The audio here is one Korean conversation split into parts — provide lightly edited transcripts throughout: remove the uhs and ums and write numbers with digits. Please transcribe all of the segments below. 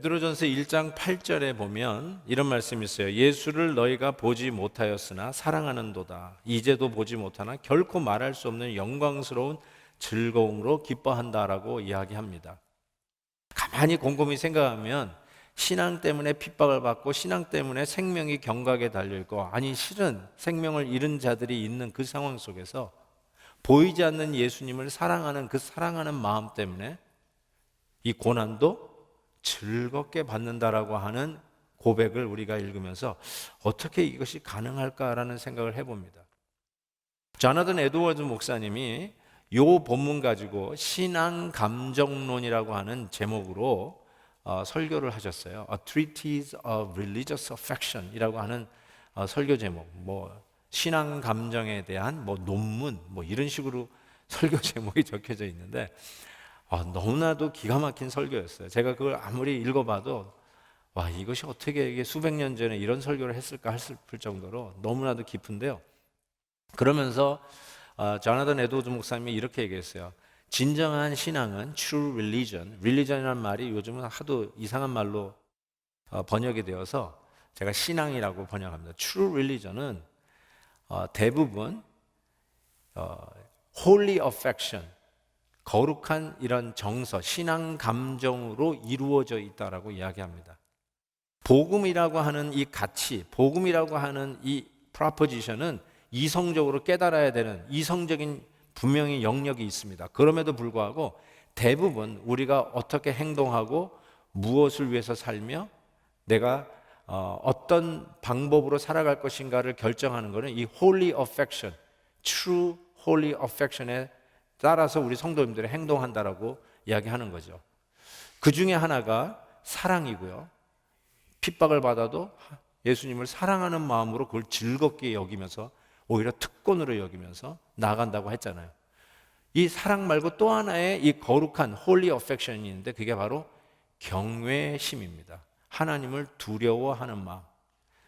베드로전서 1장 8절에 보면 이런 말씀이 있어요. 예수를 너희가 보지 못하였으나 사랑하는도다. 이제도 보지 못하나 결코 말할 수 없는 영광스러운 즐거움으로 기뻐한다라고 이야기합니다. 가만히 곰곰이 생각하면 신앙 때문에 핍박을 받고 신앙 때문에 생명이 경각에 달려있고, 아니 실은 생명을 잃은 자들이 있는 그 상황 속에서 보이지 않는 예수님을 사랑하는 그 사랑하는 마음 때문에 이 고난도 즐겁게 받는다라고 하는 고백을 우리가 읽으면서 어떻게 이것이 가능할까라는 생각을 해봅니다. 조나단 에드워드 목사님이 이 본문 가지고 신앙 감정론이라고 하는 제목으로 설교를 하셨어요. A Treatise of Religious Affection 이라고 하는 설교 제목, 신앙 감정에 대한 논문 이런 식으로 설교 제목이 적혀져 있는데 너무나도 기가 막힌 설교였어요. 제가 그걸 아무리 읽어봐도 이것이 어떻게 이게 수백 년 전에 이런 설교를 했을까 싶을 정도로 너무나도 깊은데요. 그러면서 조나단 에드워드 목사님이 이렇게 얘기했어요. 진정한 신앙은 true religion, religion이라는 말이 요즘은 하도 이상한 말로 번역이 되어서 제가 신앙이라고 번역합니다. True religion은 대부분 holy affection, 거룩한 이런 정서, 신앙 감정으로 이루어져 있다라고 이야기합니다. 복음이라고 하는 이 가치, 복음이라고 하는 이 프로포지션은 이성적으로 깨달아야 되는 이성적인 분명히 영역이 있습니다. 그럼에도 불구하고 대부분 우리가 어떻게 행동하고 무엇을 위해서 살며 내가 어떤 방법으로 살아갈 것인가를 결정하는 것은 이 holy affection, true holy affection에 따라서 우리 성도님들이 행동한다라고 이야기하는 거죠. 그 중에 하나가 사랑이고요. 핍박을 받아도 예수님을 사랑하는 마음으로 그걸 즐겁게 여기면서 오히려 특권으로 여기면서 나아간다고 했잖아요. 이 사랑 말고 또 하나의 이 거룩한 holy affection이 있는데 그게 바로 경외심입니다. 하나님을 두려워하는 마음.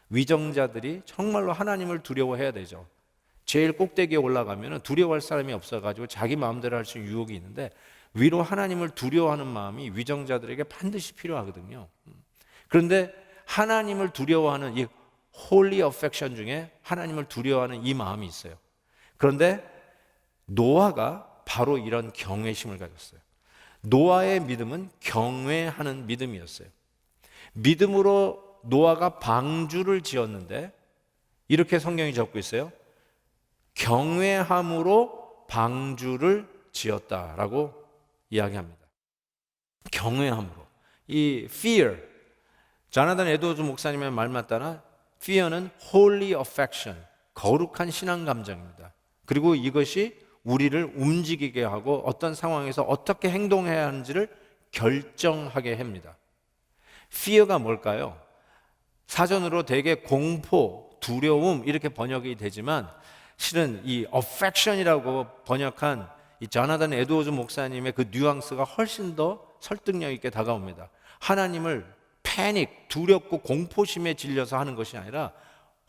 위정자들이 정말로 하나님을 두려워해야 되죠. 제일 꼭대기에 올라가면 두려워할 사람이 없어가지고 자기 마음대로 할 수 있는 유혹이 있는데 위로 하나님을 두려워하는 마음이 위정자들에게 반드시 필요하거든요. 그런데 하나님을 두려워하는 이 holy affection 중에 하나님을 두려워하는 이 마음이 있어요. 그런데 노아가 바로 이런 경외심을 가졌어요. 노아의 믿음은 경외하는 믿음이었어요. 믿음으로 노아가 방주를 지었는데 이렇게 성경이 적고 있어요. 경외함으로 방주를 지었다라고 이야기합니다. 경외함으로. 이 fear, 조나단 에드워드 목사님의 말 맞다나 fear는 holy affection, 거룩한 신앙 감정입니다. 그리고 이것이 우리를 움직이게 하고 어떤 상황에서 어떻게 행동해야 하는지를 결정하게 합니다. fear가 뭘까요? 사전으로 대개 공포, 두려움 이렇게 번역이 되지만 실은 이 affection이라고 번역한 이 조나단 에드워드 목사님의 그 뉘앙스가 훨씬 더 설득력 있게 다가옵니다. 하나님을 패닉, 두렵고 공포심에 질려서 하는 것이 아니라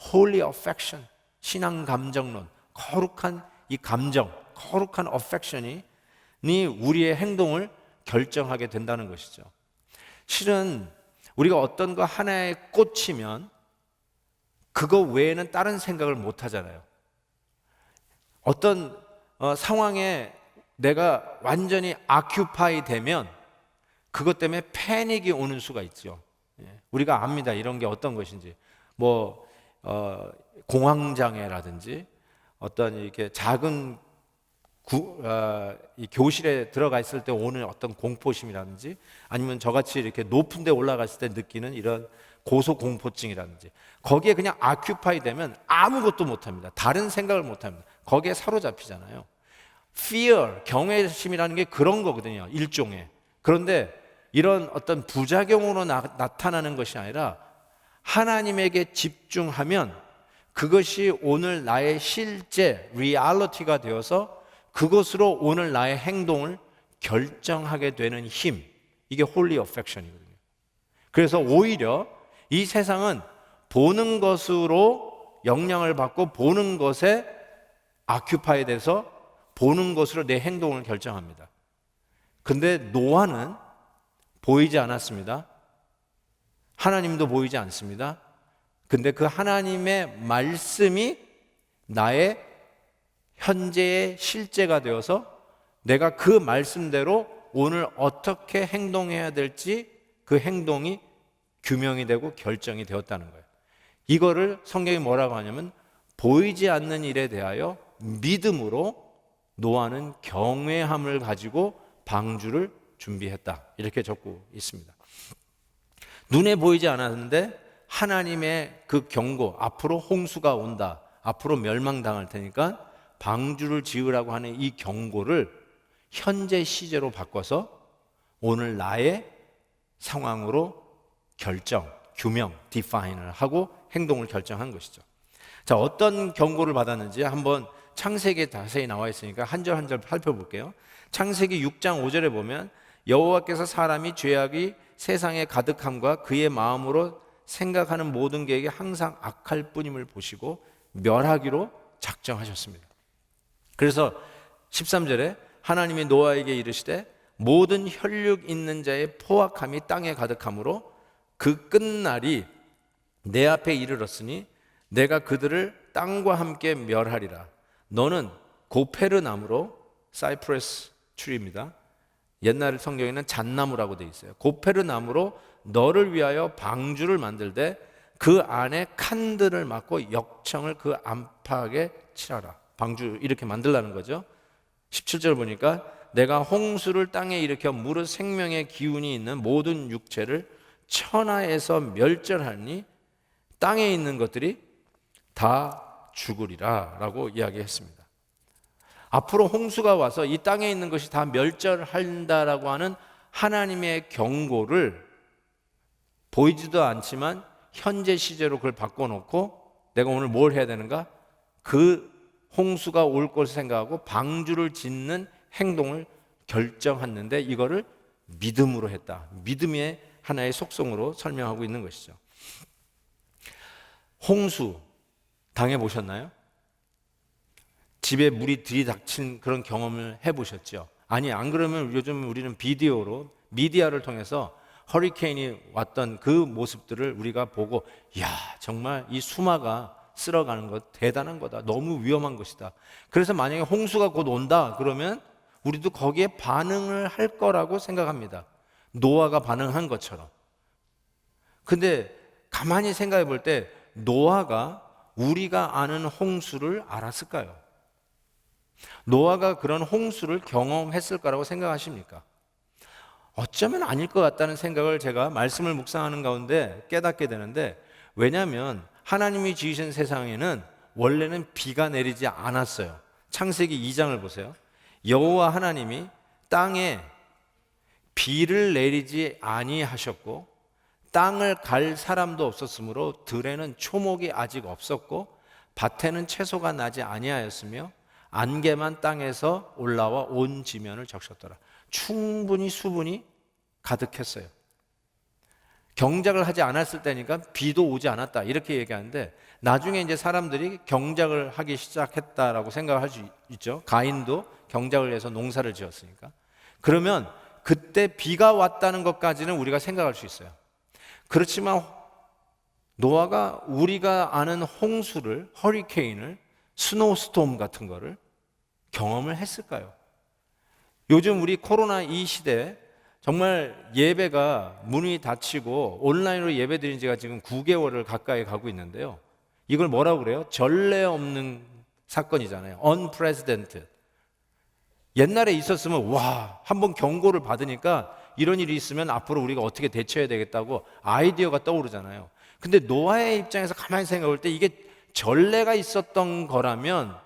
holy affection, 신앙 감정론, 거룩한 이 감정, 거룩한 affection이 우리의 행동을 결정하게 된다는 것이죠. 실은 우리가 어떤 거 하나에 꽂히면 그거 외에는 다른 생각을 못 하잖아요. 어떤 상황에 내가 완전히 아큐파이 되면 그것 때문에 패닉이 오는 수가 있죠. 우리가 압니다. 이런 게 어떤 것인지. 공황장애라든지 어떤 이렇게 작은 이 교실에 들어가 있을 때 오는 어떤 공포심이라든지 아니면 저같이 이렇게 높은 데 올라갔을 때 느끼는 이런 고소공포증이라든지 거기에 그냥 아큐파이 되면 아무것도 못합니다. 다른 생각을 못합니다. 거기에 사로잡히잖아요. fear, 경외심이라는 게 그런 거거든요. 일종의. 그런데 이런 어떤 부작용으로 나타나는 것이 아니라 하나님에게 집중하면 그것이 오늘 나의 실제 리얼리티가 되어서 그것으로 오늘 나의 행동을 결정하게 되는 힘, 이게 홀리 어펙션이거든요. 그래서 오히려 이 세상은 보는 것으로 영향을 받고 보는 것에 아큐파이 돼서 보는 것으로 내 행동을 결정합니다. 근데 노아는 보이지 않았습니다. 하나님도 보이지 않습니다. 근데 그 하나님의 말씀이 나의 현재의 실제가 되어서 내가 그 말씀대로 오늘 어떻게 행동해야 될지 그 행동이 규명이 되고 결정이 되었다는 거예요. 이거를 성경이 뭐라고 하냐면 보이지 않는 일에 대하여 믿음으로 노아는 경외함을 가지고 방주를 준비했다. 이렇게 적고 있습니다. 눈에 보이지 않았는데 하나님의 그 경고, 앞으로 홍수가 온다, 앞으로 멸망당할 테니까 방주를 지으라고 하는 이 경고를 현재 시제로 바꿔서 오늘 나의 상황으로 결정, 규명, 디파인을 하고 행동을 결정한 것이죠. 자, 어떤 경고를 받았는지 한번 창세기에 자세히 나와 있으니까 한 절 한 절 살펴볼게요. 창세기 6장 5절에 보면 여호와께서 사람이 죄악이 세상에 가득함과 그의 마음으로 생각하는 모든 계획이 항상 악할 뿐임을 보시고 멸하기로 작정하셨습니다. 그래서 13절에 하나님이 노아에게 이르시되 모든 혈육 있는 자의 포악함이 땅에 가득함으로 그 끝날이 내 앞에 이르렀으니 내가 그들을 땅과 함께 멸하리라. 너는 고페르 나무로, 사이프러스 트리입니다. 옛날 성경에는 잣나무라고 되어 있어요. 고페르 나무로 너를 위하여 방주를 만들되 그 안에 칸들을 막고 역청을 그 안팎에 칠하라. 방주 이렇게 만들라는 거죠. 17절 보니까 내가 홍수를 땅에 일으켜 무릇 생명의 기운이 있는 모든 육체를 천하에서 멸절하니 땅에 있는 것들이 다 죽으리라 라고 이야기했습니다. 앞으로 홍수가 와서 이 땅에 있는 것이 다 멸절한다라고 하는 하나님의 경고를 보이지도 않지만 현재 시제로 그걸 바꿔놓고 내가 오늘 뭘 해야 되는가? 그 홍수가 올 것을 생각하고 방주를 짓는 행동을 결정했는데 이거를 믿음으로 했다. 믿음의 하나의 속성으로 설명하고 있는 것이죠. 홍수 당해보셨나요? 집에 물이 들이닥친 그런 경험을 해보셨죠? 아니, 안 그러면 요즘 우리는 비디오로 미디어를 통해서 허리케인이 왔던 그 모습들을 우리가 보고 야, 정말 이 수마가 쓸어가는 것 대단한 거다. 너무 위험한 것이다. 그래서 만약에 홍수가 곧 온다 그러면 우리도 거기에 반응을 할 거라고 생각합니다. 노아가 반응한 것처럼. 근데 가만히 생각해 볼 때 노아가 우리가 아는 홍수를 알았을까요? 노아가 그런 홍수를 경험했을 거라고 생각하십니까? 어쩌면 아닐 것 같다는 생각을 제가 말씀을 묵상하는 가운데 깨닫게 되는데, 왜냐하면 하나님이 지으신 세상에는 원래는 비가 내리지 않았어요. 창세기 2장을 보세요. 여호와 하나님이 땅에 비를 내리지 아니하셨고 땅을 갈 사람도 없었으므로 들에는 초목이 아직 없었고 밭에는 채소가 나지 아니하였으며 안개만 땅에서 올라와 온 지면을 적셨더라. 충분히 수분이 가득했어요. 경작을 하지 않았을 때니까 비도 오지 않았다 이렇게 얘기하는데, 나중에 이제 사람들이 경작을 하기 시작했다라고 생각할 수 있죠. 가인도 경작을 해서 농사를 지었으니까. 그러면 그때 비가 왔다는 것까지는 우리가 생각할 수 있어요. 그렇지만 노아가 우리가 아는 홍수를, 허리케인을, 스노우스톰 같은 거를 경험을 했을까요? 요즘 우리 코로나 이 시대에 정말 예배가 문이 닫히고 온라인으로 예배 드린 지가 지금 9개월을 가까이 가고 있는데요. 이걸 뭐라고 그래요? 전례 없는 사건이잖아요. unprecedented. 옛날에 있었으면 와, 한번 경고를 받으니까 이런 일이 있으면 앞으로 우리가 어떻게 대처해야 되겠다고 아이디어가 떠오르잖아요. 근데 노아의 입장에서 가만히 생각해 볼 때 이게 전례가 있었던 거라면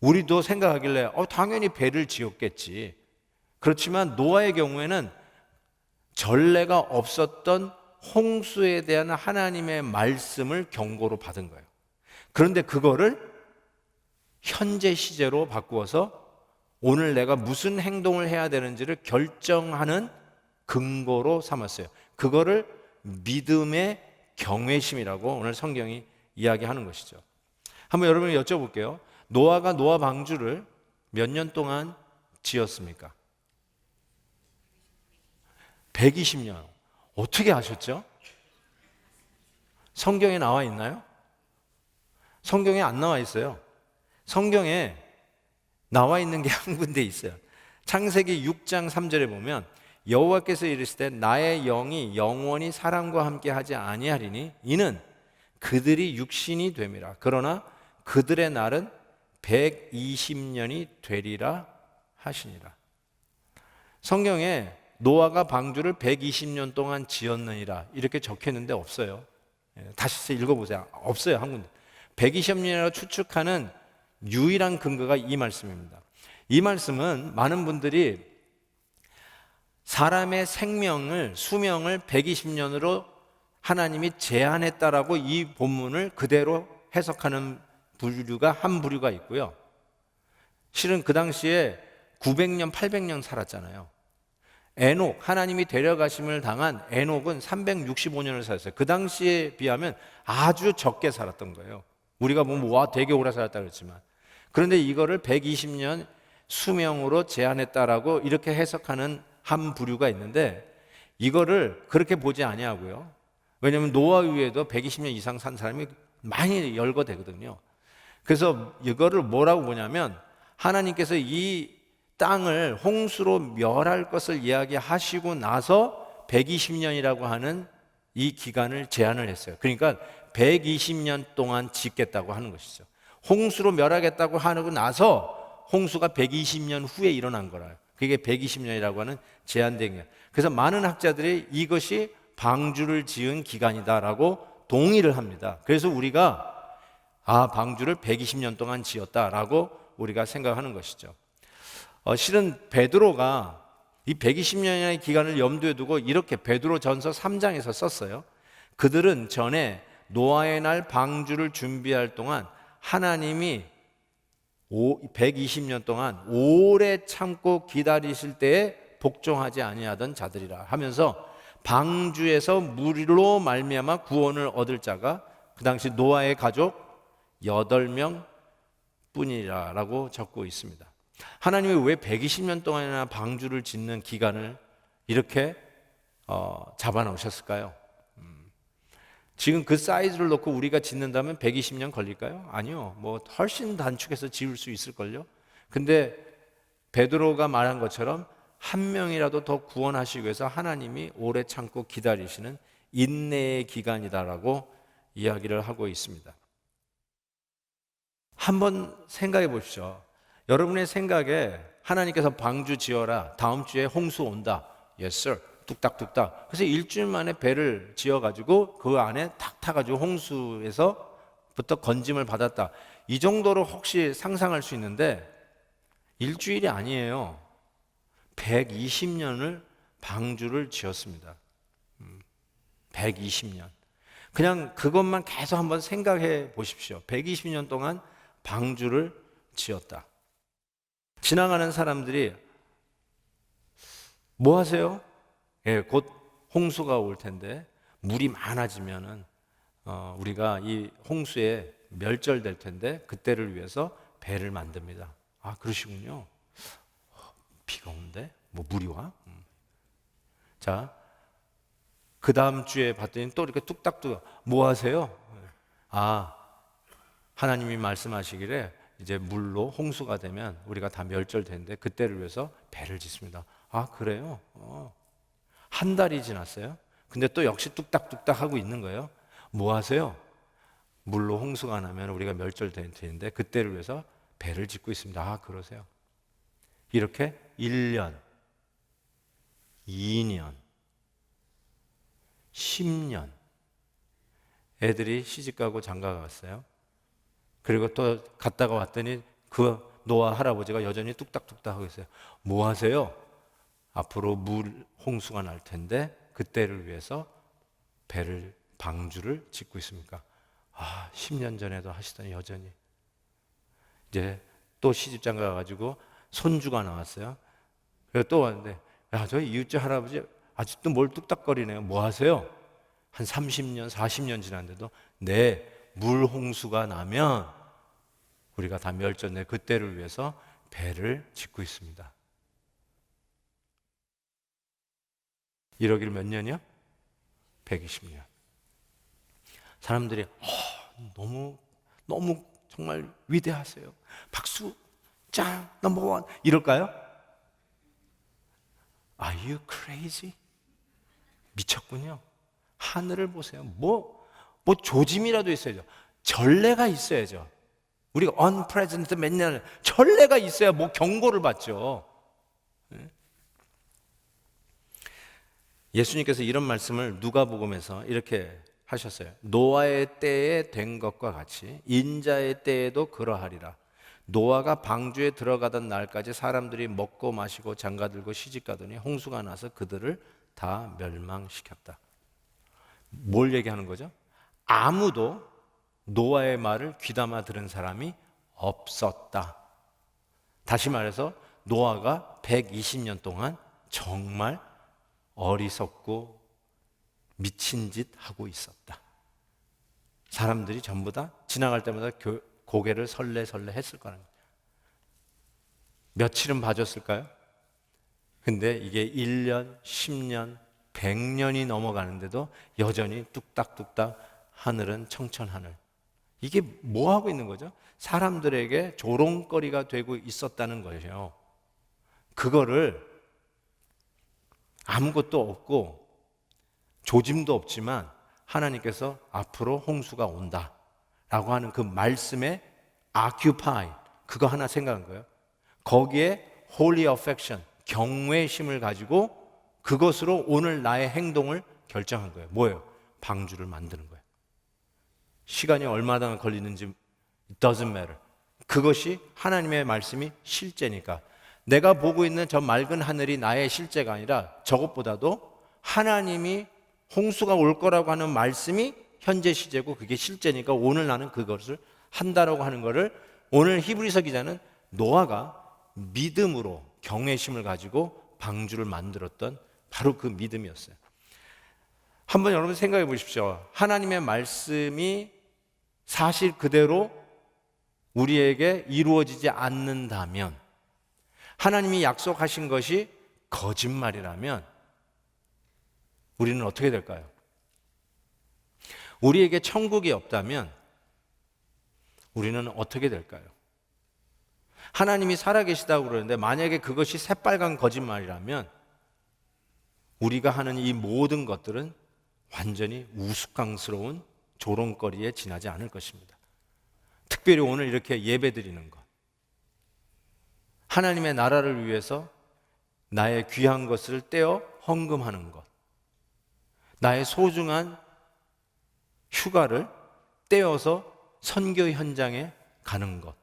우리도 생각하길래 당연히 배를 지었겠지. 그렇지만 노아의 경우에는 전례가 없었던 홍수에 대한 하나님의 말씀을 경고로 받은 거예요. 그런데 그거를 현재 시제로 바꾸어서 오늘 내가 무슨 행동을 해야 되는지를 결정하는 근거로 삼았어요. 그거를 믿음의 경외심이라고 오늘 성경이 이야기하는 것이죠. 한번 여러분이 여쭤볼게요. 노아가 노아 방주를 몇 년 동안 지었습니까? 120년. 어떻게 아셨죠? 성경에 나와 있나요? 성경에 안 나와 있어요. 성경에 나와 있는 게 한 군데 있어요. 창세기 6장 3절에 보면 여호와께서 이르시되 나의 영이 영원히 사람과 함께 하지 아니하리니 이는 그들이 육신이 됨이라. 그러나 그들의 날은 120년이 되리라 하시니라. 성경에 노아가 방주를 120년 동안 지었느니라 이렇게 적혔는데 없어요. 다시 읽어보세요. 없어요, 한 군데. 120년이라고 추측하는 유일한 근거가 이 말씀입니다. 이 말씀은 많은 분들이 사람의 생명을, 수명을 120년으로 하나님이 제한했다라고 이 본문을 그대로 해석하는 부류가 한 부류가 있고요. 실은 그 당시에 900년, 800년 살았잖아요. 에녹, 하나님이 데려가심을 당한 에녹은 365년을 살았어요. 그 당시에 비하면 아주 적게 살았던 거예요. 우리가 보면 와 되게 오래 살았다 그랬지만, 그런데 이거를 120년 수명으로 제한했다라고 이렇게 해석하는 한 부류가 있는데, 이거를 그렇게 보지 아니하고요. 왜냐하면 노아 이후에도 120년 이상 산 사람이 많이 열거되거든요. 그래서 이거를 뭐라고 보냐면, 하나님께서 이 땅을 홍수로 멸할 것을 이야기하시고 나서 120년이라고 하는 이 기간을 제한을 했어요. 그러니까 120년 동안 짓겠다고 하는 것이죠. 홍수로 멸하겠다고 하고 나서 홍수가 120년 후에 일어난 거라요. 그게 120년이라고 하는 제한된 게. 그래서 많은 학자들이 이것이 방주를 지은 기간이다라고 동의를 합니다. 그래서 우리가 방주를 120년 동안 지었다라고 우리가 생각하는 것이죠. 실은 베드로가 이 120년의 기간을 염두에 두고 이렇게 베드로전서 3장에서 썼어요. 그들은 전에 노아의 날 방주를 준비할 동안 하나님이 120년 동안 오래 참고 기다리실 때에 복종하지 아니하던 자들이라 하면서 방주에서 물로 말미암아 구원을 얻을 자가 그 당시 노아의 가족 8명 뿐이라고 적고 있습니다. 하나님이 왜 120년 동안이나 방주를 짓는 기간을 이렇게 잡아놓으셨을까요? 지금 그 사이즈를 놓고 우리가 짓는다면 120년 걸릴까요? 아니요. 뭐 훨씬 단축해서 지을 수 있을걸요. 근데 베드로가 말한 것처럼 한 명이라도 더 구원하시기 위해서 하나님이 오래 참고 기다리시는 인내의 기간이다라고 이야기를 하고 있습니다. 한번 생각해 보십시오. 여러분의 생각에 하나님께서 방주 지어라, 다음 주에 홍수 온다. Yes sir. 뚝딱뚝딱. 그래서 일주일 만에 배를 지어가지고 그 안에 탁 타가지고 홍수에서부터 건짐을 받았다. 이 정도로 혹시 상상할 수 있는데 일주일이 아니에요. 120년을 방주를 지었습니다. 120년. 그냥 그것만 계속 한번 생각해 보십시오. 120년 동안 방주를 지었다. 지나가는 사람들이 뭐 하세요? 곧 홍수가 올 텐데 물이 많아지면은 우리가 이 홍수에 멸절될 텐데 그때를 위해서 배를 만듭니다. 아, 그러시군요. 비가 오는데 뭐 물이 와? 자, 그 다음 주에 봤더니 또 이렇게 뚝딱뚝딱 뭐 하세요? 하나님이 말씀하시기를 이제 물로 홍수가 되면 우리가 다 멸절되는데 그때를 위해서 배를 짓습니다. 아, 그래요? 한 달이 지났어요. 근데 또 역시 뚝딱뚝딱 하고 있는 거예요. 뭐 하세요? 물로 홍수가 나면 우리가 멸절되는데 그때를 위해서 배를 짓고 있습니다. 아, 그러세요? 이렇게 1년, 2년, 10년 애들이 시집가고 장가가 갔어요. 그리고 또 갔다가 왔더니 그 노아 할아버지가 여전히 뚝딱뚝딱 하고 있어요. 뭐 하세요? 앞으로 물 홍수가 날 텐데 그때를 위해서 배를 방주를 짓고 있습니까? 10년 전에도 하시더니 여전히. 이제 또 시집장가 가가지고 손주가 나왔어요. 그래서 또 왔는데 저희 이웃집 할아버지 아직도 뭘 뚝딱거리네요. 뭐 하세요? 한 30년, 40년 지났는데도 물 홍수가 나면 우리가 다 멸절돼 그때를 위해서 배를 짓고 있습니다. 이러기를 몇 년이요? 120년. 사람들이 너무 너무 정말 위대하세요. 박수, 짱, 넘버원 이럴까요? Are you crazy? 미쳤군요. 하늘을 보세요. 뭐 조짐이라도 있어야죠. 전례가 있어야죠. 우리가 unprecedented 맨날 전례가 있어야 뭐 경고를 받죠. 예수님께서 이런 말씀을 누가복음에서 이렇게 하셨어요. 노아의 때에 된 것과 같이 인자의 때에도 그러하리라. 노아가 방주에 들어가던 날까지 사람들이 먹고 마시고 장가들고 시집가더니 홍수가 나서 그들을 다 멸망시켰다. 뭘 얘기하는 거죠? 아무도 노아의 말을 귀담아 들은 사람이 없었다. 다시 말해서 노아가 120년 동안 정말 어리석고 미친 짓 하고 있었다. 사람들이 전부 다 지나갈 때마다 고개를 설레설레 했을 거라는 거예요. 며칠은 봐줬을까요? 근데 이게 1년, 10년, 100년이 넘어가는데도 여전히 뚝딱뚝딱 하늘은 청천하늘. 이게 뭐 하고 있는 거죠? 사람들에게 조롱거리가 되고 있었다는 거예요. 그거를 아무것도 없고 조짐도 없지만 하나님께서 앞으로 홍수가 온다 라고 하는 그 말씀에 occupy, 그거 하나 생각한 거예요. 거기에 holy affection, 경외심을 가지고 그것으로 오늘 나의 행동을 결정한 거예요. 뭐예요? 방주를 만드는 거예요. 시간이 얼마나 걸리는지 it doesn't matter. 그것이 하나님의 말씀이 실제니까. 내가 보고 있는 저 맑은 하늘이 나의 실제가 아니라 저것보다도 하나님이 홍수가 올 거라고 하는 말씀이 현재 시제고 그게 실제니까 오늘 나는 그것을 한다라고 하는 것을 오늘 히브리서 기자는 노아가 믿음으로 경외심을 가지고 방주를 만들었던 바로 그 믿음이었어요. 한번 여러분 생각해 보십시오. 하나님의 말씀이 사실 그대로 우리에게 이루어지지 않는다면, 하나님이 약속하신 것이 거짓말이라면 우리는 어떻게 될까요? 우리에게 천국이 없다면 우리는 어떻게 될까요? 하나님이 살아계시다고 그러는데 만약에 그것이 새빨간 거짓말이라면 우리가 하는 이 모든 것들은 완전히 우스꽝스러운 조롱거리에 지나지 않을 것입니다. 특별히 오늘 이렇게 예배드리는 것, 하나님의 나라를 위해서 나의 귀한 것을 떼어 헌금하는 것, 나의 소중한 휴가를 떼어서 선교 현장에 가는 것,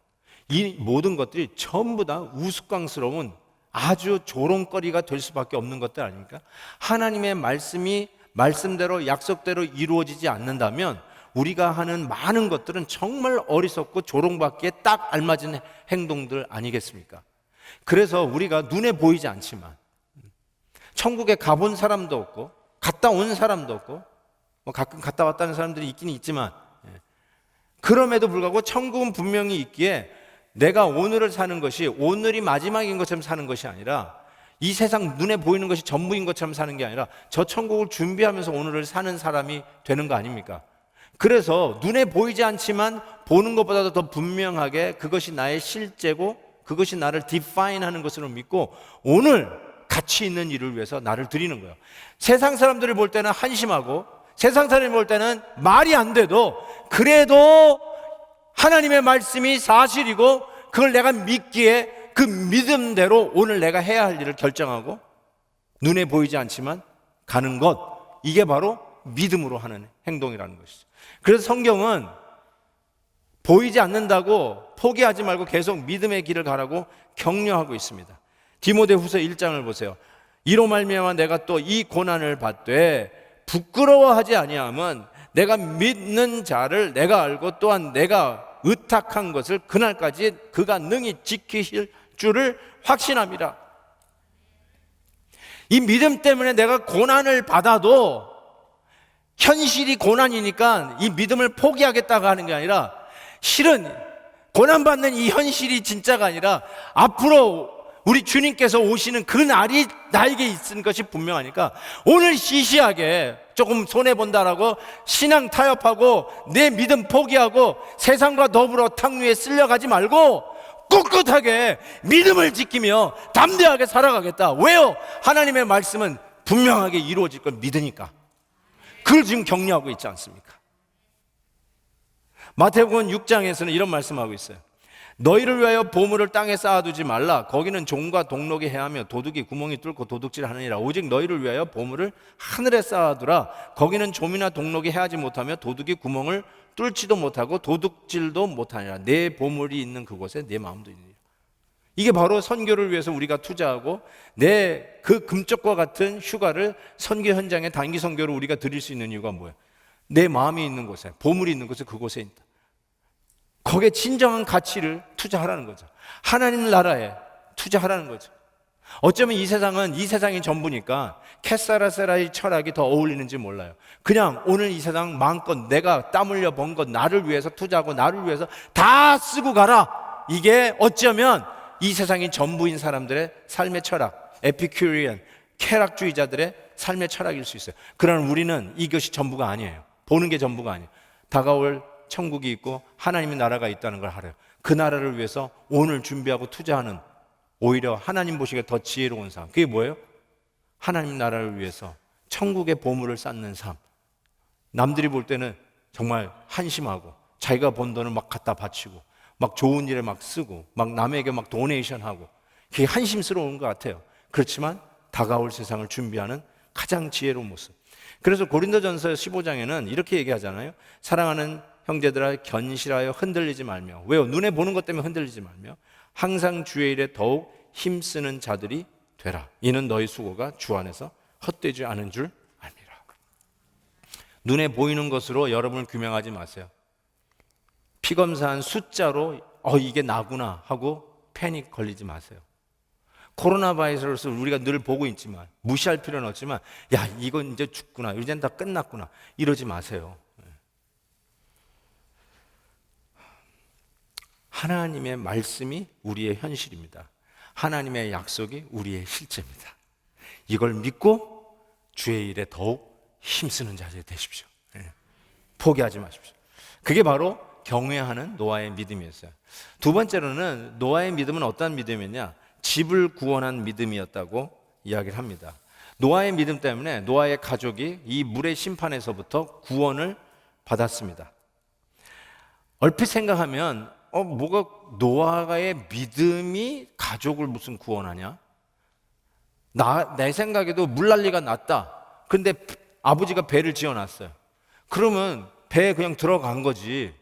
이 모든 것들이 전부 다 우스꽝스러운 아주 조롱거리가 될 수밖에 없는 것들 아닙니까? 하나님의 말씀이 말씀대로 약속대로 이루어지지 않는다면 우리가 하는 많은 것들은 정말 어리석고 조롱받기에 딱 알맞은 행동들 아니겠습니까? 그래서 우리가 눈에 보이지 않지만, 천국에 가본 사람도 없고 갔다 온 사람도 없고, 뭐 가끔 갔다 왔다는 사람들이 있긴 있지만, 그럼에도 불구하고 천국은 분명히 있기에 내가 오늘을 사는 것이 오늘이 마지막인 것처럼 사는 것이 아니라, 이 세상 눈에 보이는 것이 전부인 것처럼 사는 게 아니라 저 천국을 준비하면서 오늘을 사는 사람이 되는 거 아닙니까? 그래서 눈에 보이지 않지만 보는 것보다도 더 분명하게 그것이 나의 실제고 그것이 나를 디파인하는 것으로 믿고 오늘 가치 있는 일을 위해서 나를 드리는 거예요. 세상 사람들이 볼 때는 한심하고 세상 사람이 볼 때는 말이 안 돼도, 그래도 하나님의 말씀이 사실이고 그걸 내가 믿기에 그 믿음대로 오늘 내가 해야 할 일을 결정하고 눈에 보이지 않지만 가는 것, 이게 바로 믿음으로 하는 행동이라는 것이죠. 그래서 성경은 보이지 않는다고 포기하지 말고 계속 믿음의 길을 가라고 격려하고 있습니다. 디모데후서 1장을 보세요. 이로 말미암아 내가 또 이 고난을 받되 부끄러워하지 아니함은 내가 믿는 자를 내가 알고 또한 내가 의탁한 것을 그날까지 그가 능히 지키실 줄을 확신합니다. 이 믿음 때문에 내가 고난을 받아도 현실이 고난이니까 이 믿음을 포기하겠다고 하는 게 아니라, 실은 고난받는 이 현실이 진짜가 아니라 앞으로 우리 주님께서 오시는 그 날이 나에게 있는 것이 분명하니까 오늘 시시하게 조금 손해본다라고 신앙 타협하고 내 믿음 포기하고 세상과 더불어 탕류에 쓸려가지 말고 꿋꿋하게 믿음을 지키며 담대하게 살아가겠다. 왜요? 하나님의 말씀은 분명하게 이루어질 걸 믿으니까. 그걸 지금 격려하고 있지 않습니까? 마태복음 6장에서는 이런 말씀하고 있어요. 너희를 위하여 보물을 땅에 쌓아두지 말라. 거기는 종과 동록이 해하며 도둑이 구멍이 뚫고 도둑질하느니라. 오직 너희를 위하여 보물을 하늘에 쌓아두라. 거기는 좀이나 동록이 해하지 못하며 도둑이 구멍을 뚫지도 못하고 도둑질도 못하니라. 내 보물이 있는 그곳에 내 마음도 있느니라. 이게 바로 선교를 위해서 우리가 투자하고 내 그 금쪽과 같은 휴가를 선교 현장에 단기 선교로 우리가 드릴 수 있는 이유가 뭐예요? 내 마음이 있는 곳에, 보물이 있는 곳에, 그곳에 있다. 거기에 진정한 가치를 투자하라는 거죠. 하나님 나라에 투자하라는 거죠. 어쩌면 이 세상이 전부니까 캐사라세라의 철학이 더 어울리는지 몰라요. 그냥 오늘 이 세상 마음껏 내가 땀 흘려 번 것 나를 위해서 투자하고 나를 위해서 다 쓰고 가라. 이게 어쩌면 이 세상이 전부인 사람들의 삶의 철학, 에피큐리언, 쾌락주의자들의 삶의 철학일 수 있어요. 그러나 우리는 이것이 전부가 아니에요. 보는 게 전부가 아니에요. 다가올 천국이 있고 하나님의 나라가 있다는 걸 알아요. 그 나라를 위해서 오늘 준비하고 투자하는, 오히려 하나님 보시기에 더 지혜로운 삶. 그게 뭐예요? 하나님 나라를 위해서 천국의 보물을 쌓는 삶. 남들이 볼 때는 정말 한심하고 자기가 번 돈을 막 갖다 바치고 막 좋은 일에 막 쓰고 막 남에게 막 도네이션하고, 그게 한심스러운 것 같아요. 그렇지만 다가올 세상을 준비하는 가장 지혜로운 모습. 그래서 고린도전서 15장에는 이렇게 얘기하잖아요. 사랑하는 형제들아 견실하여 흔들리지 말며. 왜요? 눈에 보는 것 때문에 흔들리지 말며 항상 주의 일에 더욱 힘쓰는 자들이 되라. 이는 너희 수고가 주 안에서 헛되지 않은 줄 압니다. 눈에 보이는 것으로 여러분을 규명하지 마세요. 피검사한 숫자로 이게 나구나 하고 패닉 걸리지 마세요. 코로나 바이러스를 우리가 늘 보고 있지만 무시할 필요는 없지만 야 이건 이제 죽구나, 이젠 다 끝났구나 이러지 마세요. 하나님의 말씀이 우리의 현실입니다. 하나님의 약속이 우리의 실제입니다. 이걸 믿고 주의 일에 더욱 힘쓰는 자들이 되십시오. 포기하지 마십시오. 그게 바로 경외하는 노아의 믿음이었어요. 두 번째로는 노아의 믿음은 어떤 믿음이었냐? 집을 구원한 믿음이었다고 이야기를 합니다. 노아의 믿음 때문에 노아의 가족이 이 물의 심판에서부터 구원을 받았습니다. 얼핏 생각하면 뭐가 노아의 믿음이 가족을 무슨 구원하냐? 내 생각에도 물난리가 났다. 근데 아버지가 배를 지어놨어요. 그러면 배에 그냥 들어간 거지.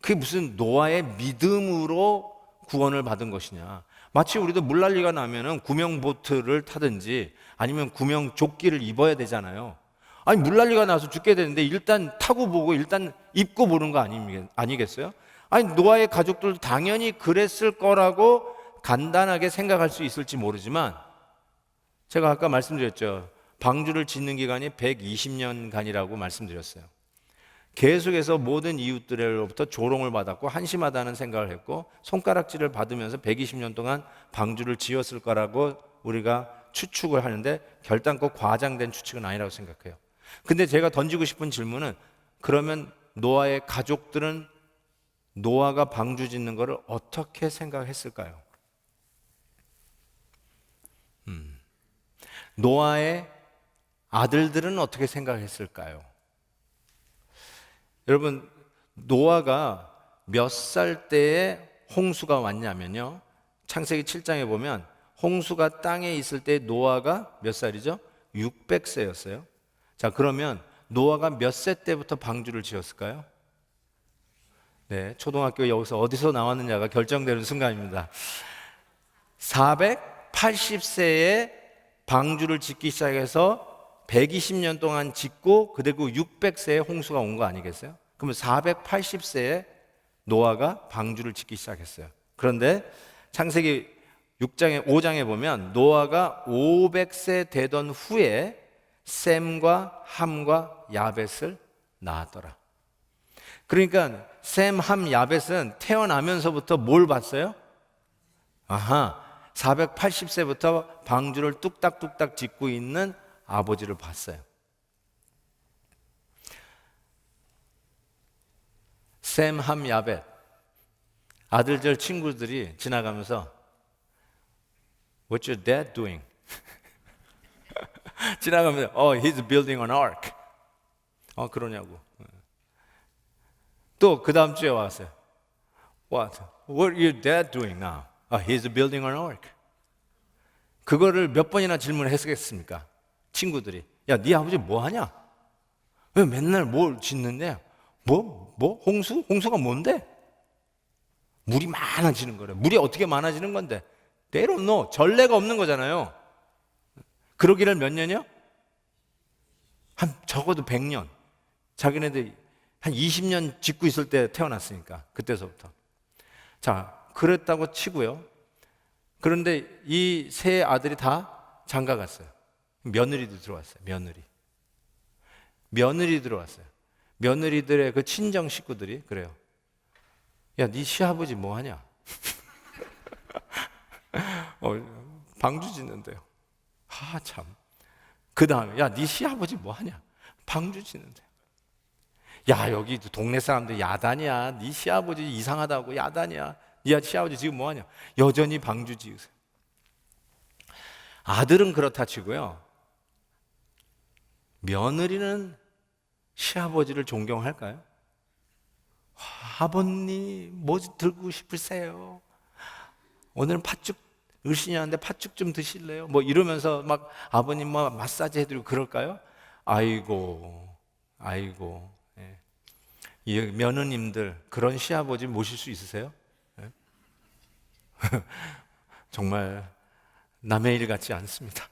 그게 무슨 노아의 믿음으로 구원을 받은 것이냐? 마치 우리도 물난리가 나면은 구명보트를 타든지 아니면 구명조끼를 입어야 되잖아요. 아니 물난리가 나서 죽게 되는데 일단 타고 보고 일단 입고 보는 거 아니겠어요? 아니 노아의 가족들도 당연히 그랬을 거라고 간단하게 생각할 수 있을지 모르지만 제가 아까 말씀드렸죠. 방주를 짓는 기간이 120년간이라고 말씀드렸어요. 계속해서 모든 이웃들로부터 조롱을 받았고 한심하다는 생각을 했고 손가락질을 받으면서 120년 동안 방주를 지었을 거라고 우리가 추측을 하는데 결단코 과장된 추측은 아니라고 생각해요. 근데 제가 던지고 싶은 질문은 그러면 노아의 가족들은 노아가 방주 짓는 것을 어떻게 생각했을까요? 노아의 아들들은 어떻게 생각했을까요? 여러분, 노아가 몇 살 때에 홍수가 왔냐면요, 창세기 7장에 보면 홍수가 땅에 있을 때 노아가 몇 살이죠? 600세였어요. 자, 그러면 노아가 몇 세 때부터 방주를 지었을까요? 네, 초등학교 여기서 어디서 나왔느냐가 결정되는 순간입니다. 480세에 방주를 짓기 시작해서 120년 동안 짓고 그리고 600세에 홍수가 온 거 아니겠어요? 그러면 480세에 노아가 방주를 짓기 시작했어요. 그런데 창세기 5장에 보면 노아가 500세 되던 후에 셈과 함과 야벳을 낳았더라. 그러니까 셈, 함, 야벳은 태어나면서부터 뭘 봤어요? 480세부터 방주를 뚝딱뚝딱 짓고 있는 아버지를 봤어요. 샘 함 야벳 아들들 친구들이 지나가면서 What's your dad doing? 지나가면서 he's building an ark. 그러냐고. 또 그 다음 주에 왔어요. What your dad doing now? He's building an ark. 그거를 몇 번이나 질문을 했겠습니까? 친구들이. 야, 네 아버지 뭐 하냐? 왜 맨날 뭘 짓는데? 홍수? 홍수가 뭔데? 물이 많아지는 거래. 물이 어떻게 많아지는 건데? They don't know. 전례가 없는 거잖아요. 그러기를 몇 년이요? 한 적어도 100년. 자기네들 한 20년 짓고 있을 때 태어났으니까 그때서부터. 자, 그랬다고 치고요. 그런데 이 세 아들이 다 장가 갔어요. 며느리도 들어왔어요. 며느리 들어왔어요. 며느리들의 그 친정 식구들이 그래요. 야, 네 시아버지 뭐 하냐? 방주 짓는데요. 참. 그 다음에, 야, 네 시아버지 뭐 하냐? 방주 짓는데요. 야, 여기 동네 사람들 야단이야. 네 시아버지 이상하다고 야단이야. 네 시아버지 지금 뭐 하냐? 여전히 방주 지으세요. 아들은 그렇다 치고요. 며느리는 시아버지를 존경할까요? 아버님, 뭐 들고 싶으세요? 오늘은 팥죽 을신이 하는데 팥죽 좀 드실래요? 뭐 이러면서 막 아버님 뭐 마사지 해드리고 그럴까요? 아이고. 예. 이 며느님들 그런 시아버지 모실 수 있으세요? 예? 정말 남의 일 같지 않습니다.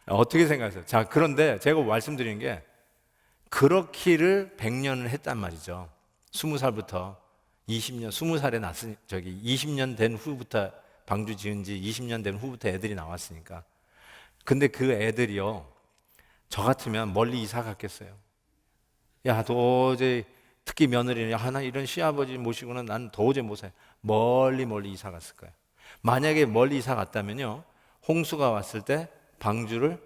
어떻게 생각하세요? 자, 그런데 제가 말씀드리는 게 그렇기를 100년을 했단 말이죠. 20살부터 20년, 20살에 났으니 20년 된 후부터 방주 지은 지 20년 된 후부터 애들이 나왔으니까. 근데 그 애들이요, 저 같으면 멀리 이사 갔겠어요. 야, 도저히 특히 며느리는 하나 이런 시아버지 모시고는 난 도저히 못 살아요. 멀리 이사 갔을 거예요. 만약에 멀리 이사 갔다면요, 홍수가 왔을 때 방주를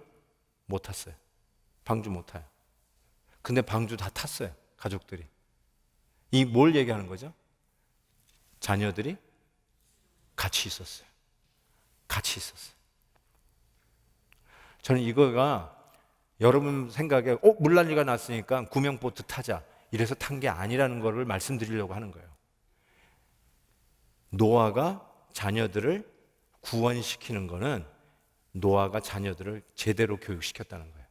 못 탔어요. 방주 못 타요. 근데 방주 다 탔어요. 가족들이. 이 뭘 얘기하는 거죠? 자녀들이 같이 있었어요. 저는 이거가 여러분 생각에 물난리가 났으니까 구명보트 타자 이래서 탄 게 아니라는 거를 말씀드리려고 하는 거예요. 노아가 자녀들을 구원시키는 거는 노아가 자녀들을 제대로 교육시켰다는 거예요.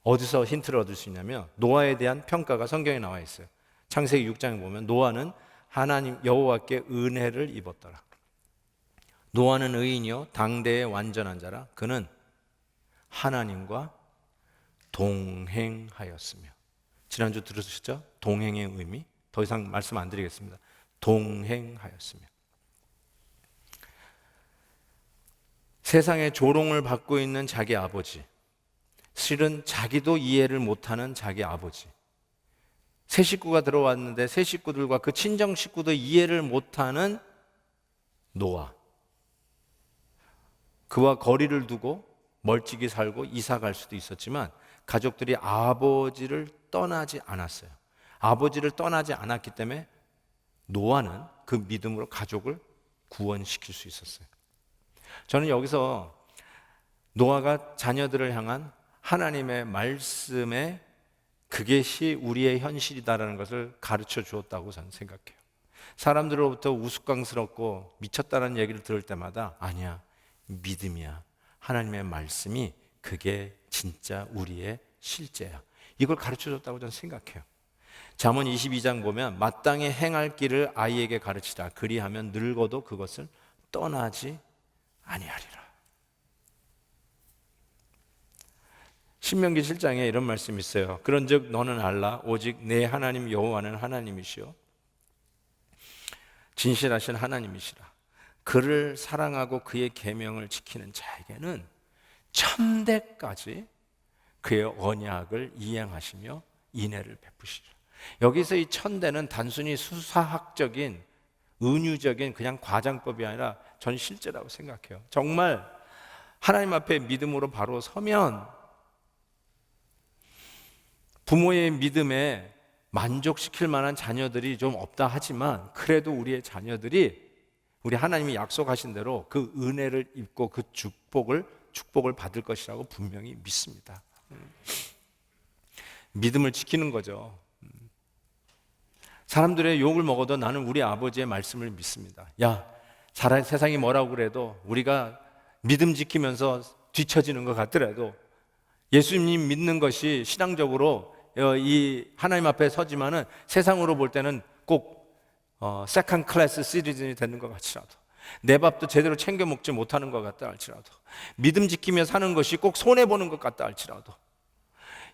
어디서 힌트를 얻을 수 있냐면 노아에 대한 평가가 성경에 나와 있어요. 창세기 6장에 보면 노아는 하나님 여호와께 은혜를 입었더라. 노아는 의인이요 당대의 완전한 자라. 그는 하나님과 동행하였으며. 지난주 들으셨죠? 동행의 의미. 더 이상 말씀 안 드리겠습니다. 동행하였으며. 세상에 조롱을 받고 있는 자기 아버지, 실은 자기도 이해를 못하는 자기 아버지, 새 식구가 들어왔는데 새 식구들과 그 친정 식구도 이해를 못하는 노아, 그와 거리를 두고 멀찍이 살고 이사 갈 수도 있었지만 가족들이 아버지를 떠나지 않았어요. 아버지를 떠나지 않았기 때문에 노아는 그 믿음으로 가족을 구원시킬 수 있었어요. 저는 여기서 노아가 자녀들을 향한 하나님의 말씀에 그것이 우리의 현실이다라는 것을 가르쳐 주었다고 저는 생각해요. 사람들로부터 우스꽝스럽고 미쳤다는 얘기를 들을 때마다 아니야, 믿음이야. 하나님의 말씀이 그게 진짜 우리의 실제야. 이걸 가르쳐 줬다고 저는 생각해요. 잠언 22장 보면 마땅히 행할 길을 아이에게 가르치라. 그리하면 늙어도 그것을 떠나지 아니하리라. 신명기 7장에 이런 말씀이 있어요. 그런즉 너는 알라 오직 내 하나님 여호와는 하나님이시요 진실하신 하나님이시라. 그를 사랑하고 그의 계명을 지키는 자에게는 천대까지 그의 언약을 이행하시며 인애를 베푸시리라. 여기서 이 천대는 단순히 수사학적인 은유적인 그냥 과장법이 아니라 전 실제라고 생각해요. 정말 하나님 앞에 믿음으로 바로 서면 부모의 믿음에 만족시킬 만한 자녀들이 좀 없다 하지만 그래도 우리의 자녀들이 우리 하나님이 약속하신 대로 그 은혜를 입고 그 축복을 받을 것이라고 분명히 믿습니다. 믿음을 지키는 거죠. 사람들의 욕을 먹어도 나는 우리 아버지의 말씀을 믿습니다. 야, 세상이 뭐라고 그래도 우리가 믿음 지키면서 뒤처지는 것 같더라도 예수님 믿는 것이 신앙적으로 이 하나님 앞에 서지만은 세상으로 볼 때는 꼭 세컨 클래스 시리즌이 되는 것 같지라도 내 밥도 제대로 챙겨 먹지 못하는 것 같다 할지라도 믿음 지키며 사는 것이 꼭 손해보는 것 같다 할지라도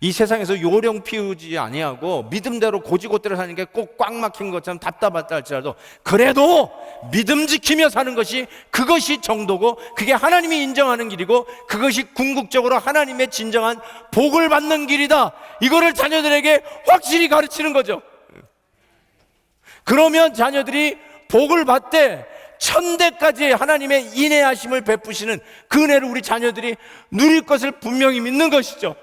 이 세상에서 요령 피우지 아니하고 믿음대로 고지고대로 사는 게 꼭 꽉 막힌 것처럼 답답하다 할지라도 그래도 믿음 지키며 사는 것이 그것이 정도고 그게 하나님이 인정하는 길이고 그것이 궁극적으로 하나님의 진정한 복을 받는 길이다. 이거를 자녀들에게 확실히 가르치는 거죠. 그러면 자녀들이 복을 받되 천대까지 하나님의 인내하심을 베푸시는 그 은혜를 우리 자녀들이 누릴 것을 분명히 믿는 것이죠.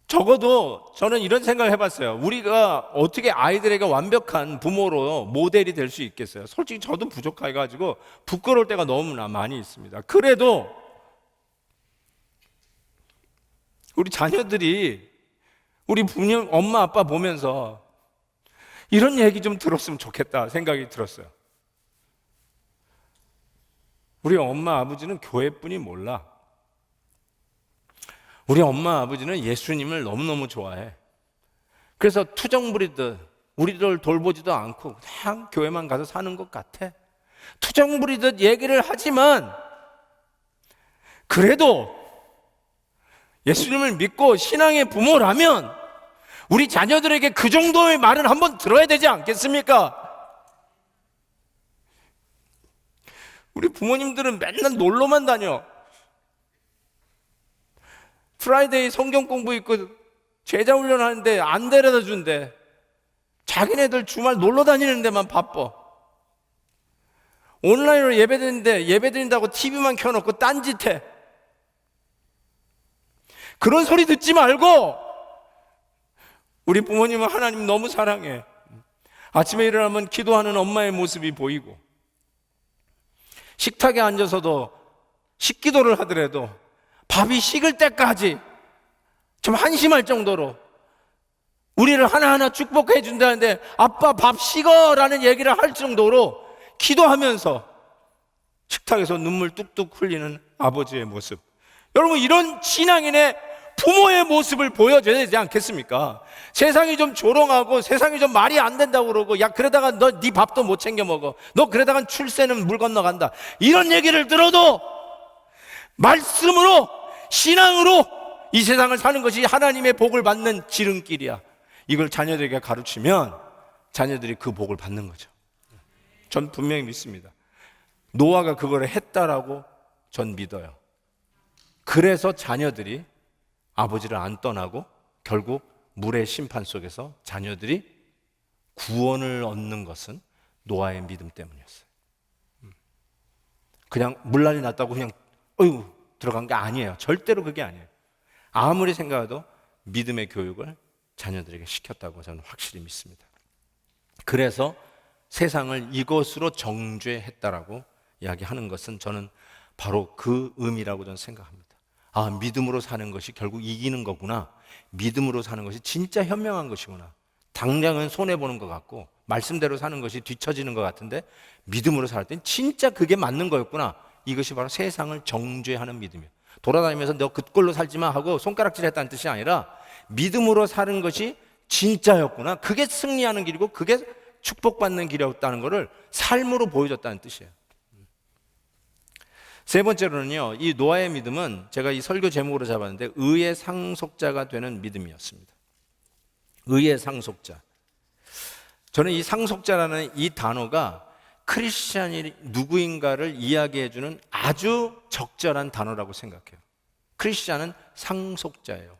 적어도 저는 이런 생각을 해봤어요. 우리가 어떻게 아이들에게 완벽한 부모로 모델이 될 수 있겠어요? 솔직히 저도 부족해가지고 부끄러울 때가 너무나 많이 있습니다. 그래도 우리 자녀들이 우리 부모, 엄마, 아빠 보면서 이런 얘기 좀 들었으면 좋겠다 생각이 들었어요. 우리 엄마, 아버지는 교회뿐이 몰라. 우리 엄마, 아버지는 예수님을 너무너무 좋아해. 그래서 투정 부리듯 우리들 돌보지도 않고 그냥 교회만 가서 사는 것 같아. 투정 부리듯 얘기를 하지만 그래도 예수님을 믿고 신앙의 부모라면 우리 자녀들에게 그 정도의 말은 한번 들어야 되지 않겠습니까? 우리 부모님들은 맨날 놀러만 다녀. 프라이데이 성경 공부 있고 제자 훈련하는데 안 데려다 준대. 자기네들 주말 놀러 다니는 데만 바빠. 온라인으로 예배드리는데 예배드린다고 TV만 켜놓고 딴짓해. 그런 소리 듣지 말고 우리 부모님은 하나님 너무 사랑해. 아침에 일어나면 기도하는 엄마의 모습이 보이고 식탁에 앉아서도 식기도를 하더라도 밥이 식을 때까지 좀 한심할 정도로 우리를 하나하나 축복해 준다는데 아빠 밥 식어라는 얘기를 할 정도로 기도하면서 식탁에서 눈물 뚝뚝 흘리는 아버지의 모습. 여러분 이런 신앙인의 부모의 모습을 보여줘야 되지 않겠습니까? 세상이 좀 조롱하고 세상이 좀 말이 안 된다고 그러고 야 그러다가 너 네 밥도 못 챙겨 먹어. 너 그러다가 출세는 물 건너간다. 이런 얘기를 들어도 말씀으로 신앙으로 이 세상을 사는 것이 하나님의 복을 받는 지름길이야. 이걸 자녀들에게 가르치면 자녀들이 그 복을 받는 거죠. 전 분명히 믿습니다. 노아가 그걸 했다라고 전 믿어요. 그래서 자녀들이 아버지를 안 떠나고 결국 물의 심판 속에서 자녀들이 구원을 얻는 것은 노아의 믿음 때문이었어요. 그냥 물난리 났다고 그냥 어휴 들어간 게 아니에요. 절대로 그게 아니에요. 아무리 생각해도 믿음의 교육을 자녀들에게 시켰다고 저는 확실히 믿습니다. 그래서 세상을 이것으로 정죄했다라고 이야기하는 것은 저는 바로 그 의미라고 저는 생각합니다. 아, 믿음으로 사는 것이 결국 이기는 거구나. 믿음으로 사는 것이 진짜 현명한 것이구나. 당장은 손해보는 것 같고 말씀대로 사는 것이 뒤처지는 것 같은데 믿음으로 살 땐 진짜 그게 맞는 거였구나. 이것이 바로 세상을 정죄하는 믿음이에요. 돌아다니면서 너 그꼴로 살지마 하고 손가락질 했다는 뜻이 아니라 믿음으로 사는 것이 진짜였구나. 그게 승리하는 길이고 그게 축복받는 길이었다는 것을 삶으로 보여줬다는 뜻이에요. 세 번째로는요, 이 노아의 믿음은 제가 이 설교 제목으로 잡았는데 의의 상속자가 되는 믿음이었습니다. 의의 상속자. 저는 이 상속자라는 이 단어가 크리스찬이 누구인가를 이야기해주는 아주 적절한 단어라고 생각해요. 크리스찬은 상속자예요.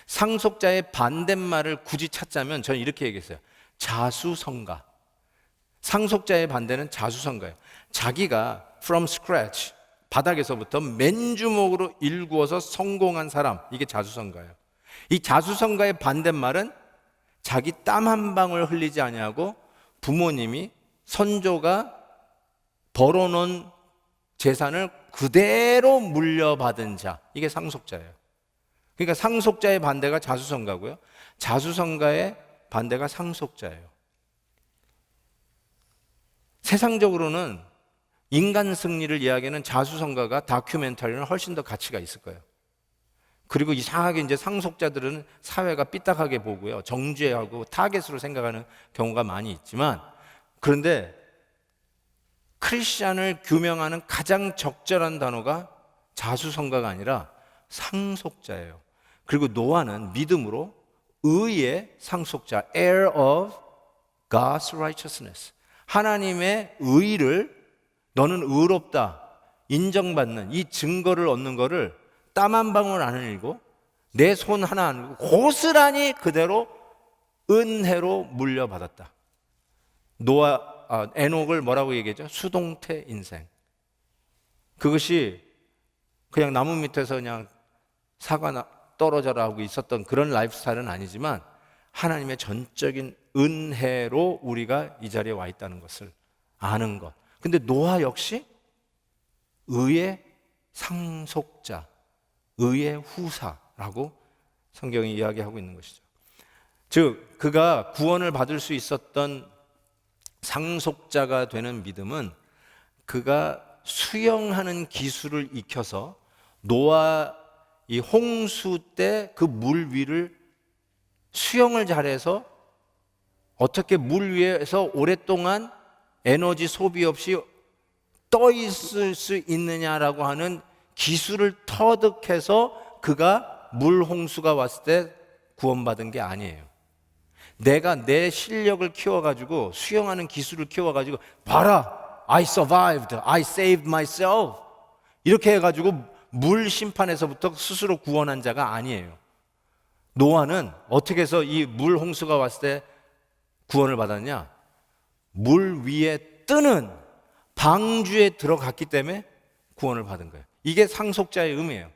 상속자의 반대말을 굳이 찾자면 저는 이렇게 얘기했어요. 자수성가. 상속자의 반대는 자수성가예요. 자기가 from scratch, 바닥에서부터 맨주먹으로 일구어서 성공한 사람, 이게 자수성가예요. 이 자수성가의 반대말은 자기 땀 한 방울 흘리지 아니하고 부모님이, 선조가 벌어놓은 재산을 그대로 물려받은 자, 이게 상속자예요. 그러니까 상속자의 반대가 자수성가고요, 자수성가의 반대가 상속자예요. 세상적으로는 인간 승리를 이야기하는 자수성가가 다큐멘터리는 훨씬 더 가치가 있을 거예요. 그리고 이상하게 이제 상속자들은 사회가 삐딱하게 보고요, 정죄하고 타겟으로 생각하는 경우가 많이 있지만, 그런데 크리스찬을 규명하는 가장 적절한 단어가 자수성가가 아니라 상속자예요. 그리고 노아는 믿음으로 의의 상속자, heir of God's righteousness, 하나님의 의를, 너는 의롭다 인정받는 이 증거를 얻는 거를 땀 한 방울 안 흘리고 내 손 하나 안 흘리고 고스란히 그대로 은혜로 물려받았다. 에녹을 뭐라고 얘기하죠? 수동태 인생. 그것이 그냥 나무 밑에서 그냥 사과 떨어져라 하고 있었던 그런 라이프 스타일은 아니지만 하나님의 전적인 은혜로 우리가 이 자리에 와 있다는 것을 아는 것. 근데 노아 역시 의의 상속자, 의의 후사라고 성경이 이야기하고 있는 것이죠. 즉, 그가 구원을 받을 수 있었던 상속자가 되는 믿음은 그가 수영하는 기술을 익혀서 노아 이 홍수 때 그 물 위를 수영을 잘해서 어떻게 물 위에서 오랫동안 에너지 소비 없이 떠 있을 수 있느냐라고 하는 기술을 터득해서 그가 물 홍수가 왔을 때 구원받은 게 아니에요. 내가 내 실력을 키워가지고 수영하는 기술을 키워가지고 봐라, I survived, I saved myself 이렇게 해가지고 물 심판에서부터 스스로 구원한 자가 아니에요. 노아는 어떻게 해서 이 물 홍수가 왔을 때 구원을 받았냐? 물 위에 뜨는 방주에 들어갔기 때문에 구원을 받은 거예요. 이게 상속자의 의미예요.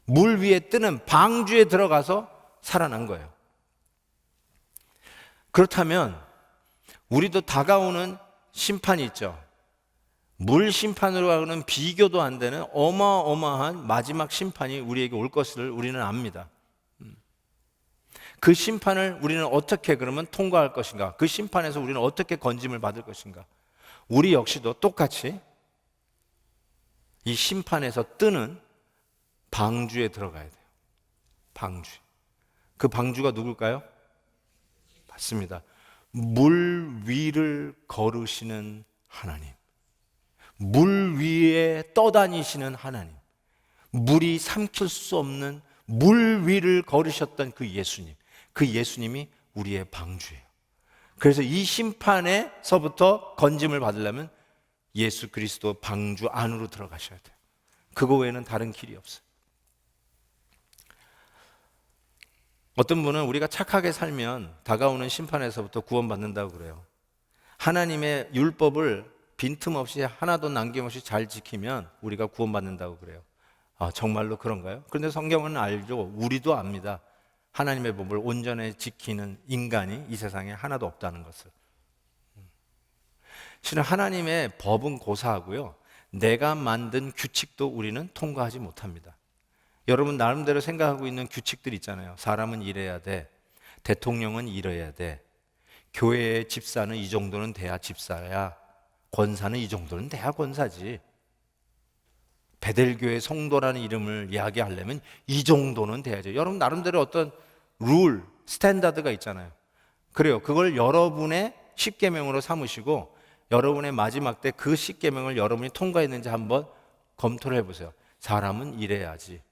물 위에 뜨는 방주에 들어가서 살아난 거예요. 그렇다면 우리도 다가오는 심판이 있죠. 물 심판으로 하고는 비교도 안 되는 어마어마한 마지막 심판이 우리에게 올 것을 우리는 압니다. 그 심판을 우리는 어떻게 그러면 통과할 것인가? 그 심판에서 우리는 어떻게 건짐을 받을 것인가? 우리 역시도 똑같이 이 심판에서 뜨는 방주에 들어가야 돼요. 방주. 그 방주가 누굴까요? 맞습니다. 물 위를 걸으시는 하나님. 물 위에 떠다니시는 하나님. 물이 삼킬 수 없는 물 위를 걸으셨던 그 예수님. 그 예수님이 우리의 방주예요. 그래서 이 심판에서부터 건짐을 받으려면 예수 그리스도 방주 안으로 들어가셔야 돼요. 그거 외에는 다른 길이 없어요. 어떤 분은 우리가 착하게 살면 다가오는 심판에서부터 구원받는다고 그래요. 하나님의 율법을 빈틈없이 하나도 남김없이 잘 지키면 우리가 구원받는다고 그래요. 아, 정말로 그런가요? 그런데 성경은 알죠. 우리도 압니다. 하나님의 법을 온전히 지키는 인간이 이 세상에 하나도 없다는 것을. 실은 하나님의 법은 고사하고요, 내가 만든 규칙도 우리는 통과하지 못합니다. 여러분 나름대로 생각하고 있는 규칙들 있잖아요. 사람은 이래야 돼, 대통령은 이래야 돼, 교회의 집사는 이 정도는 돼야 집사야, 권사는 이 정도는 돼야 권사지, 베델교회 성도라는 이름을 이야기하려면 이 정도는 돼야죠. 여러분 나름대로 어떤 룰, 스탠다드가 있잖아요. 그래요. 그걸 여러분의 십계명으로 삼으시고 여러분의 마지막 때 그 십계명을 여러분이 통과했는지 한번 검토를 해보세요. 사람은 이래야지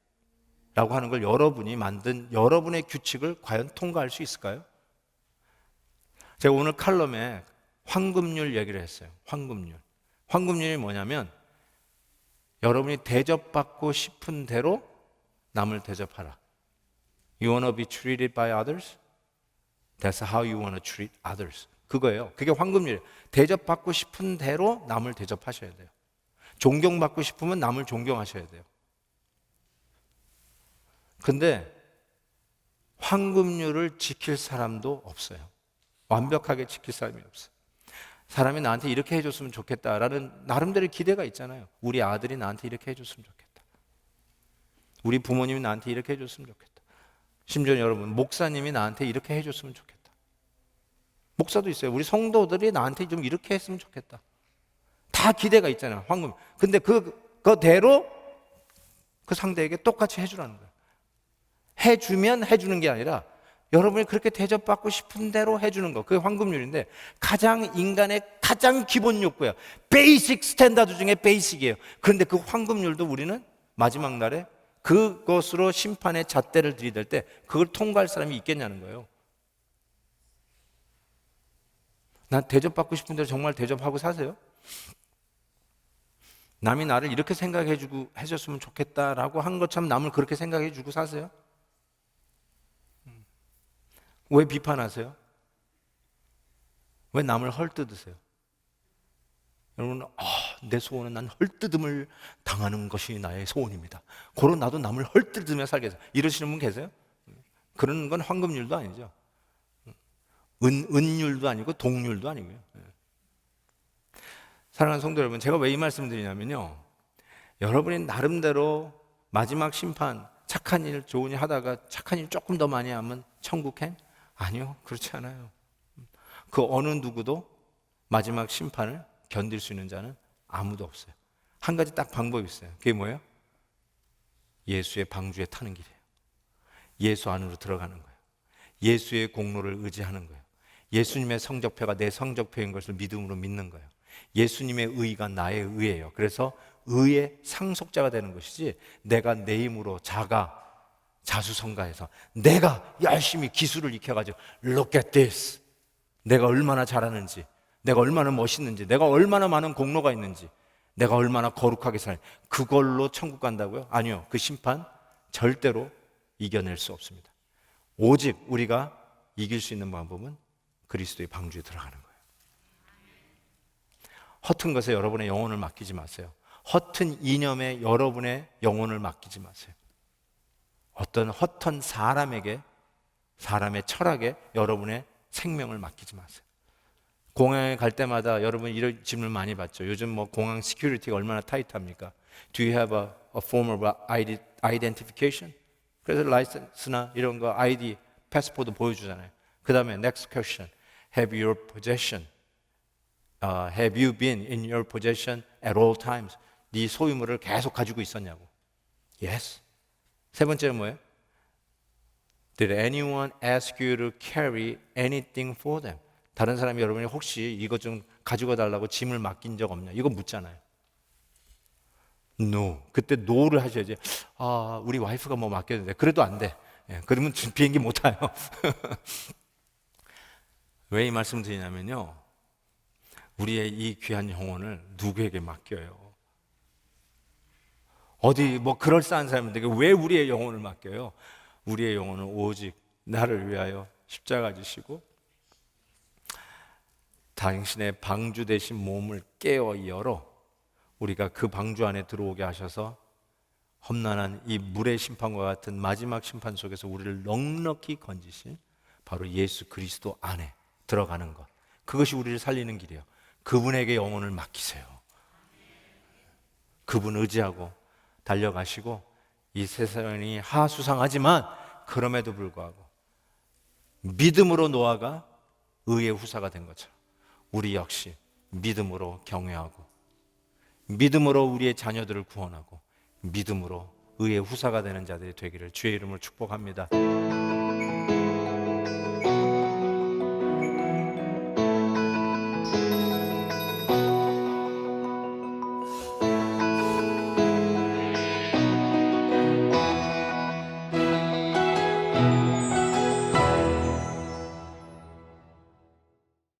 라고 하는 걸 여러분이 만든 여러분의 규칙을 과연 통과할 수 있을까요? 제가 오늘 칼럼에 황금률 얘기를 했어요. 황금률이 뭐냐면 여러분이 대접받고 싶은 대로 남을 대접하라. You wanna be treated by others? That's how you wanna treat others. 그거예요. 그게 황금률이에요. 대접받고 싶은 대로 남을 대접하셔야 돼요. 존경받고 싶으면 남을 존경하셔야 돼요. 근데 황금률을 지킬 사람도 없어요. 완벽하게 지킬 사람이 없어요. 사람이 나한테 이렇게 해줬으면 좋겠다라는 나름대로 기대가 있잖아요. 우리 아들이 나한테 이렇게 해줬으면 좋겠다. 우리 부모님이 나한테 이렇게 해줬으면 좋겠다. 심지어 여러분, 목사님이 나한테 이렇게 해줬으면 좋겠다. 목사도 있어요. 우리 성도들이 나한테 좀 이렇게 했으면 좋겠다. 다 기대가 있잖아요. 황금. 근데 그대로 그 상대에게 똑같이 해주라는 거예요. 해주면 해주는 게 아니라 여러분이 그렇게 대접받고 싶은 대로 해주는 거. 그게 황금률인데 가장 인간의 가장 기본 욕구예요. 베이직 스탠다드 중에 베이직이에요. 그런데 그 황금률도 우리는 마지막 날에 그것으로 심판의 잣대를 들이댈 때 그걸 통과할 사람이 있겠냐는 거예요. 난 대접받고 싶은 대로 정말 대접하고 사세요? 남이 나를 이렇게 생각해주고 해줬으면 좋겠다라고 한 것처럼 남을 그렇게 생각해주고 사세요? 왜 비판하세요? 왜 남을 헐뜯으세요? 여러분, 내 소원은 난 헐뜯음을 당하는 것이 나의 소원입니다. 고로 나도 남을 헐뜯으며 살겠어. 이러시는 분 계세요? 그런 건 황금률도 아니죠. 은율도 아니고 동률도 아니고요. 사랑하는 성도 여러분, 제가 왜 이 말씀을 드리냐면요, 여러분이 나름대로 마지막 심판, 착한 일, 좋은 일 하다가 착한 일 조금 더 많이 하면 천국행? 아니요, 그렇지 않아요. 그 어느 누구도 마지막 심판을 견딜 수 있는 자는 아무도 없어요. 한 가지 딱 방법이 있어요. 그게 뭐예요? 예수의 방주에 타는 길이에요. 예수 안으로 들어가는 거예요. 예수의 공로를 의지하는 거예요. 예수님의 성적표가 내 성적표인 것을 믿음으로 믿는 거예요. 예수님의 의가 나의 의예요. 그래서 의의 상속자가 되는 것이지, 내가 내 힘으로 자수성가해서 내가 열심히 기술을 익혀가지고 Look at this, 내가 얼마나 잘하는지, 내가 얼마나 멋있는지, 내가 얼마나 많은 공로가 있는지, 내가 얼마나 거룩하게 살는지, 그걸로 천국 간다고요? 아니요. 그 심판 절대로 이겨낼 수 없습니다. 오직 우리가 이길 수 있는 방법은 그리스도의 방주에 들어가는 거예요. 허튼 것에 여러분의 영혼을 맡기지 마세요. 허튼 이념에 여러분의 영혼을 맡기지 마세요. 어떤 허튼 사람에게, 사람의 철학에 여러분의 생명을 맡기지 마세요. 공항에 갈 때마다 여러분 이런 질문 많이 받죠. 요즘 뭐 공항 시큐리티가 얼마나 타이트합니까? Do you have a form of identification? 그래서 라이센스나 이런 거 아이디, 패스포드 보여주잖아요. 그 다음에 next question, have your possession, have you been in your possession at all times? 네 소유물을 계속 가지고 있었냐고. Yes. 세 번째는 뭐예요? Did anyone ask you to carry anything for them? 다른 사람이 여러분이 혹시 이것 좀 가지고 달라고 짐을 맡긴 적 없냐? 이거 묻잖아요. No. 그때 no를 하셔야지. 우리 와이프가 뭐 맡겼는데 그래도 안 돼. 그러면 비행기 못 타요. 왜 이 말씀 드리냐면요, 우리의 이 귀한 영혼을 누구에게 맡겨요? 어디 뭐 그럴싸한 사람인데 왜 우리의 영혼을 맡겨요? 우리의 영혼은 오직 나를 위하여 십자가 지시고 당신의 방주 되신 몸을 깨어 열어 우리가 그 방주 안에 들어오게 하셔서 험난한 이 물의 심판과 같은 마지막 심판 속에서 우리를 넉넉히 건지신 바로 예수 그리스도 안에 들어가는 것, 그것이 우리를 살리는 길이에요. 그분에게 영혼을 맡기세요. 그분 의지하고 달려가시고, 이 세상이 하수상하지만 그럼에도 불구하고 믿음으로 노아가 의의 후사가 된 것처럼 우리 역시 믿음으로 경외하고 믿음으로 우리의 자녀들을 구원하고 믿음으로 의의 후사가 되는 자들이 되기를 주의 이름으로 축복합니다.